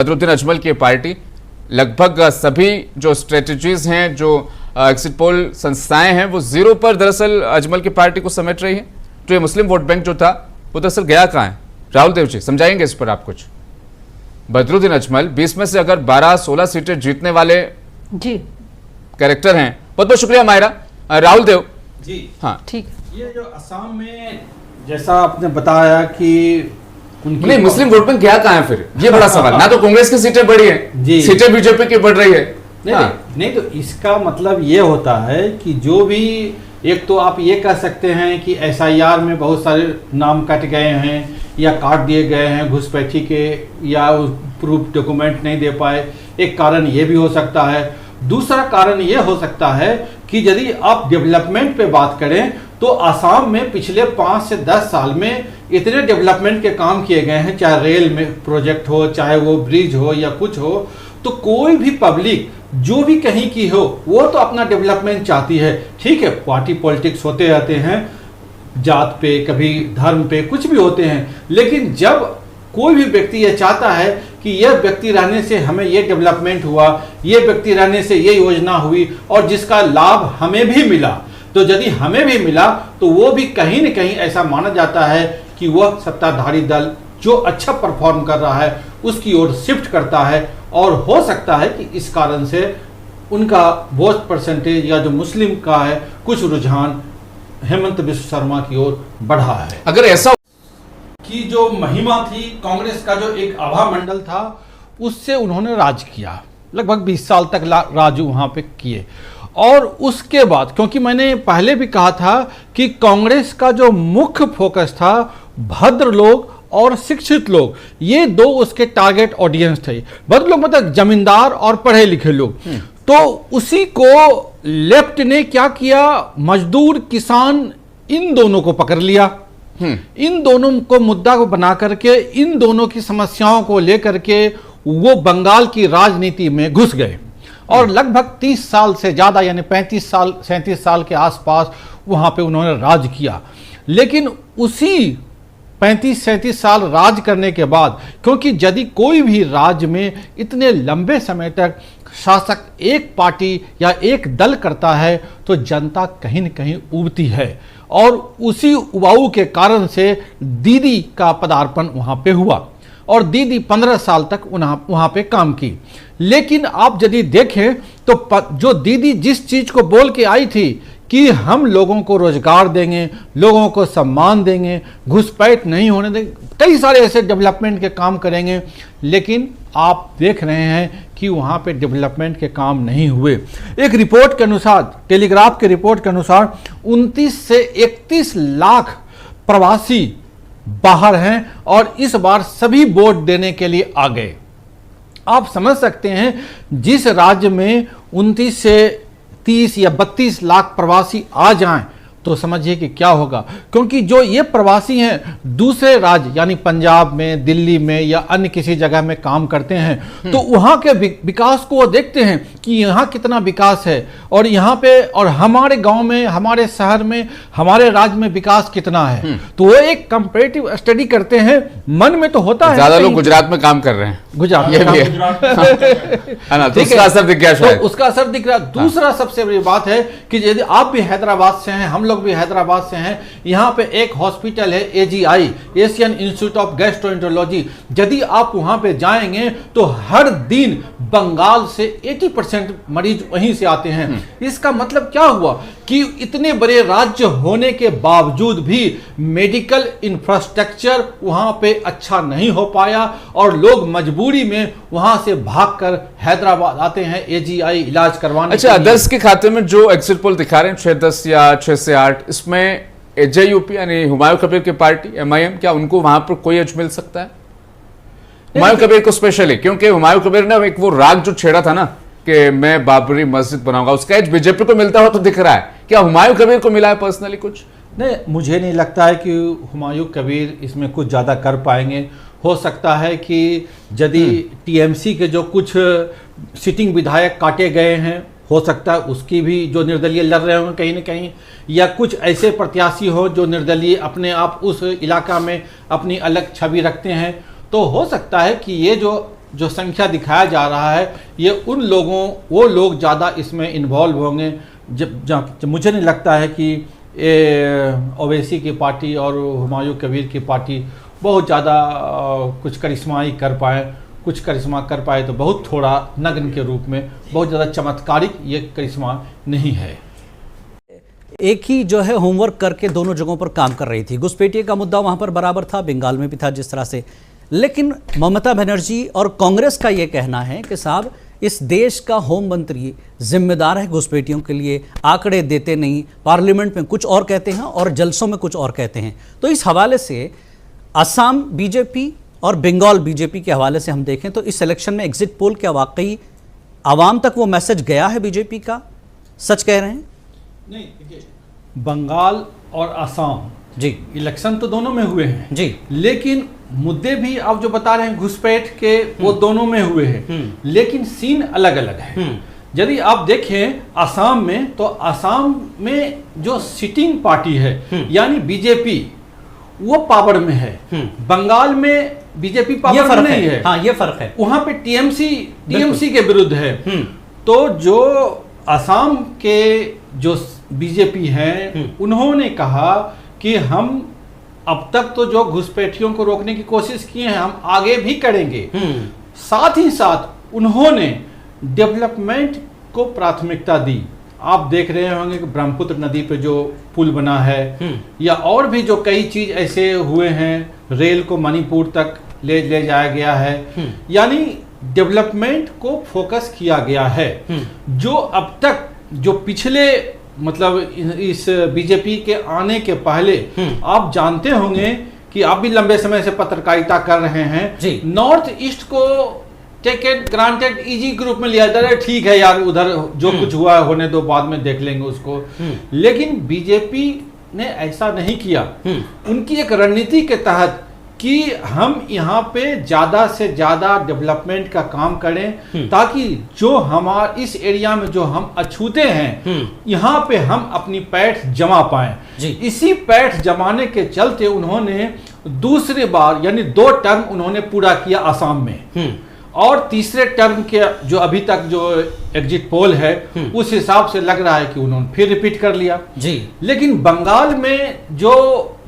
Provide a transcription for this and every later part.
बदरुद्दीन अजमल की पार्टी लगभग सभी जो स्ट्रेटजीज हैं, जो एग्जिट पोल संस्थाएं हैं, वो जीरो पर दरअसल अजमल की पार्टी को समेट रही है। तो ये मुस्लिम वोट बैंक जो था वो दरअसल गया कहाँ है? राहुल देव जी समझाएंगे इस पर आप कुछ। बदरुद्दीन अजमल 20 में से अगर 12-16 सीटें जीतने वाले जी कैरेक्टर हैं। बहुत बहुत शुक्रिया मायरा। राहुल देव जी हाँ ठीक। ये जो असम में जैसा आपने बताया कि उनकी नहीं, मुस्लिम वोट बैंक गया कहाँ है फिर? ये बड़ा सवाल। ना तो कांग्रेस की सीटें बढ़ी हैं, जी। सीटें बीजेपी की बढ़ रही है। नहीं, हाँ। नहीं तो इसका मतलब ये होता है कि जो भी, एक तो आप ये कह सकते हैं कि एसआईआर में बहुत सारे नाम कट गए हैं या काट दिए गए हैं घुसपैठी के, या प्रूफ डॉक्यूमेंट नहीं दे पाए, एक कारण ये भी हो सकता है। दूसरा कारण ये हो सकता है कि यदि आप डेवलपमेंट पे बात करें तो आसाम में पिछले 5 से 10 साल में इतने डेवलपमेंट के काम किए गए हैं, चाहे रेल में प्रोजेक्ट हो, चाहे वो ब्रिज हो या कुछ हो, तो कोई भी पब्लिक जो भी कहीं की हो वो तो अपना डेवलपमेंट चाहती है। ठीक है, पार्टी पॉलिटिक्स होते रहते हैं, जात पे, कभी धर्म पे, कुछ भी होते हैं, लेकिन जब कोई भी व्यक्ति ये चाहता है कि यह व्यक्ति रहने से हमें ये डेवलपमेंट हुआ, ये व्यक्ति रहने से ये योजना हुई और जिसका लाभ हमें भी मिला, तो यदि हमें भी मिला तो वो भी कहीं न कहीं ऐसा माना जाता है कि वह सत्ताधारी दल जो अच्छा परफॉर्म कर रहा है उसकी ओर शिफ्ट करता है। और हो सकता है कि इस कारण से उनका वोट परसेंटेज या जो मुस्लिम का है कुछ रुझान हेमंत बिश्व शर्मा की ओर बढ़ा है। अगर ऐसा की जो महिमा थी कांग्रेस का, जो एक आभा मंडल था, उससे उन्होंने राज किया, लगभग 20 साल तक राज वहां पे किए। और उसके बाद, क्योंकि मैंने पहले भी कहा था कि कांग्रेस का जो मुख्य फोकस था भद्र लोग और शिक्षित लोग, ये दो उसके टारगेट ऑडियंस थे। भद्र लोग मतलब जमींदार और पढ़े लिखे लोग। तो उसी को लेफ्ट ने क्या किया, मजदूर किसान इन दोनों को पकड़ लिया, इन दोनों को मुद्दा को बना करके, इन दोनों की समस्याओं को लेकर के वो बंगाल की राजनीति में घुस गए और लगभग 30 साल से ज्यादा, यानी 37 साल के आसपास वहां पे उन्होंने राज किया। लेकिन उसी 35-37 साल राज करने के बाद, क्योंकि यदि कोई भी राज्य में इतने लंबे समय तक शासक एक पार्टी या एक दल करता है तो जनता कहीं न कहीं उबती है, और उसी उबाऊ के कारण से दीदी का पदार्पण वहां पे हुआ और दीदी 15 साल तक वहां पे काम की। लेकिन आप यदि देखें तो जो दीदी जिस चीज को बोल के आई थी कि हम लोगों को रोजगार देंगे, लोगों को सम्मान देंगे, घुसपैठ नहीं होने देंगे, कई सारे ऐसे डेवलपमेंट के काम करेंगे, लेकिन आप देख रहे हैं कि वहाँ पे डेवलपमेंट के काम नहीं हुए। एक रिपोर्ट के अनुसार, टेलीग्राफ के रिपोर्ट के अनुसार 29 से 31 लाख प्रवासी बाहर हैं और इस बार सभी वोट देने के लिए आ गए। आप समझ सकते हैं, जिस राज्य में 29 से 30 या 32 लाख प्रवासी आ जाएं तो समझिए कि क्या होगा। क्योंकि जो ये प्रवासी हैं दूसरे राज्य यानी पंजाब में, दिल्ली में या अन्य किसी जगह में काम करते हैं, तो वहाँ के विकास को वो देखते हैं कि यहाँ कितना विकास है और यहाँ पे, और हमारे गांव में, हमारे शहर में, हमारे राज्य में विकास कितना है। तो वो एक कंपैरेटिव स्टडी करते हैं। मन में तो होता है ज्यादा लोग गुजरात में काम कर रहे हैं, गुजरात ये भी है ना, तो उसका असर दिख गया शायद। तो उसका असर दिख रहा। दूसरा सबसे बड़ी बात है कि यदि आप भी हैदराबाद से हैं, हम लोग भी हैदराबाद से हैं, यहाँ पे एक हॉस्पिटल है AGI, Asian institute of gastroenterology. यदि आप वहां पे जाएंगे तो हर दिन बंगाल से 80% मरीज वहीं से आते हैं। इसका मतलब क्या हुआ कि इतने बड़े राज्य होने के बावजूद भी मेडिकल इंफ्रास्ट्रक्चर वहां पे अच्छा नहीं हो पाया और लोग मजबूरी में वहां से भागकर हैदराबाद आते हैं AGI इलाज करवाने। अच्छा, अदर्स के खाते में जो एग्जिट पोल दिखा रहे हैं 6-10 या 6 से 8, इसमें AJUP यानी हुमायूं कबीर की पार्टी MIM, क्या उनको वहां पर कोई एज मिल सकता है? हुमायूं कबीर को स्पेशली, क्योंकि हुमायूं कबीर ने एक वो राग जो छेड़ा था ना कि मैं बाबरी मस्जिद बनाऊंगा, उसका एज बीजेपी को मिलता हुआ तो दिख रहा है। क्या हुमायूं कबीर को मिला है पर्सनली कुछ? नहीं, मुझे नहीं लगता है कि हुमायूं कबीर इसमें कुछ ज़्यादा कर पाएंगे। हो सकता है कि यदि TMC के जो कुछ सिटिंग विधायक काटे गए हैं, हो सकता है उसकी भी जो निर्दलीय लड़ रहे होंगे कहीं ना कहीं, या कुछ ऐसे प्रत्याशी हो जो निर्दलीय अपने आप उस इलाका में अपनी अलग छवि रखते हैं, तो हो सकता है कि ये जो जो संख्या दिखाया जा रहा है ये वो लोग ज़्यादा इसमें इन्वॉल्व होंगे जब मुझे नहीं लगता है कि ओवैसी की पार्टी और हुमायूं कबीर की पार्टी बहुत ज़्यादा कुछ करिश्मा ही कर पाए। कुछ करिश्मा कर पाए तो बहुत थोड़ा नग्न के रूप में, बहुत ज़्यादा चमत्कारिक ये करिश्मा नहीं है। एक ही जो है होमवर्क करके दोनों जगहों पर काम कर रही थी। घुसपैठिये का मुद्दा वहां पर बराबर था, बंगाल में भी था जिस तरह से, लेकिन ममता बनर्जी और कांग्रेस का ये कहना है कि साहब इस देश का होम मंत्री जिम्मेदार है घुसपैठियों के लिए, आंकड़े देते नहीं, पार्लियामेंट में कुछ और कहते हैं और जलसों में कुछ और कहते हैं। तो इस हवाले से असम बीजेपी और बंगाल बीजेपी के हवाले से हम देखें तो इस इलेक्शन में एग्जिट पोल क्या वाकई आवाम तक वो मैसेज गया है बीजेपी का? सच कह रहे हैं? नहीं, देखिए, बंगाल और असम जी इलेक्शन तो दोनों में हुए हैं जी, लेकिन मुद्दे भी आप जो बता रहे हैं घुसपैठ के वो दोनों में हुए हैं, लेकिन सीन अलग अलग है। यदि आप देखें असम में तो असम में जो सिटिंग पार्टी है यानी बीजेपी वो पावर में है, बंगाल में बीजेपी पावर में नहीं है। हाँ, ये फर्क है। वहां पे टीएमसी के विरुद्ध है। तो जो असम के जो बीजेपी हैं उन्होंने कहा कि हम अब तक तो जो घुसपैठियों को रोकने की कोशिश किए हैं हम आगे भी करेंगे। साथ ही साथ उन्होंने डेवलपमेंट को प्राथमिकता दी। आप देख रहे होंगे कि ब्रह्मपुत्र नदी पे जो पुल बना है या और भी जो कई चीज ऐसे हुए हैं, रेल को मणिपुर तक ले जाया गया है, यानी डेवलपमेंट को फोकस किया गया है। जो अब तक जो पिछले मतलब इस बीजेपी के आने के पहले आप जानते होंगे कि आप भी लंबे समय से पत्रकारिता कर रहे हैं, नॉर्थ ईस्ट को टेकन ग्रांटेड इजी ग्रुप में लिया जा रहा है, ठीक है यार उधर जो कुछ हुआ होने दो, बाद में देख लेंगे उसको। लेकिन बीजेपी ने ऐसा नहीं किया। उनकी एक रणनीति के तहत कि हम यहाँ पे ज्यादा से ज्यादा डेवलपमेंट का काम करें ताकि जो हमारे इस एरिया में जो हम अछूते हैं यहाँ पे हम अपनी पैठ जमा पाएं। इसी पैठ जमाने के चलते उन्होंने दूसरी बार यानी 2 टर्म उन्होंने पूरा किया असम में, और तीसरे टर्म के जो अभी तक जो एग्जिट पोल है उस हिसाब से लग रहा है कि उन्होंने फिर रिपीट कर लिया जी। लेकिन बंगाल में जो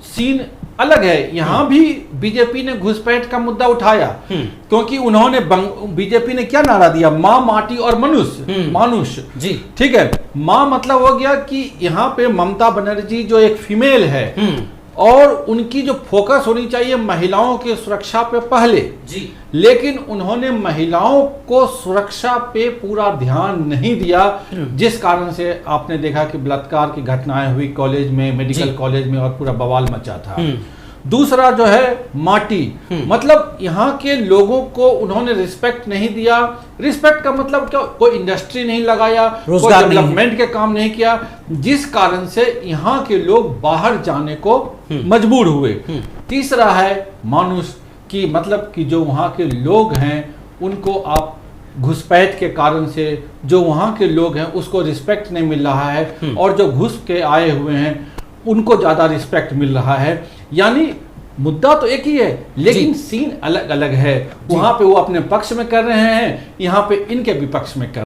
सीन अलग है, यहाँ भी बीजेपी ने घुसपैठ का मुद्दा उठाया क्योंकि उन्होंने बीजेपी ने क्या नारा दिया, माँ माटी और मानुष जी, ठीक है। माँ मतलब हो गया कि यहाँ पे ममता बनर्जी जो एक फीमेल है और उनकी जो फोकस होनी चाहिए महिलाओं की सुरक्षा पे पहले जी, लेकिन उन्होंने महिलाओं को सुरक्षा पे पूरा ध्यान नहीं दिया, जिस कारण से आपने देखा कि बलात्कार की घटनाएं हुई कॉलेज में, मेडिकल कॉलेज में, और पूरा बवाल मचा था। दूसरा जो है माटी, मतलब यहाँ के लोगों को उन्होंने रिस्पेक्ट नहीं दिया। रिस्पेक्ट का मतलब क्या, कोई इंडस्ट्री नहीं लगाया, कोई डेवलपमेंट के काम नहीं किया, जिस कारण से यहाँ के लोग बाहर जाने को मजबूर हुए। तीसरा है मानुष की, मतलब कि जो वहाँ के लोग हैं उनको आप घुसपैठ के कारण से जो वहाँ के लोग हैं उसको रिस्पेक्ट नहीं मिल रहा है, और जो घुस के आए हुए हैं उनको ज्यादा रिस्पेक्ट मिल रहा है। यानी मुद्दा तो एक ही है लेकिन सीन अलग अलग है। वहां पे वो अपने पक्ष में कर रहे हैं, यहाँ पे इनके विपक्ष में कर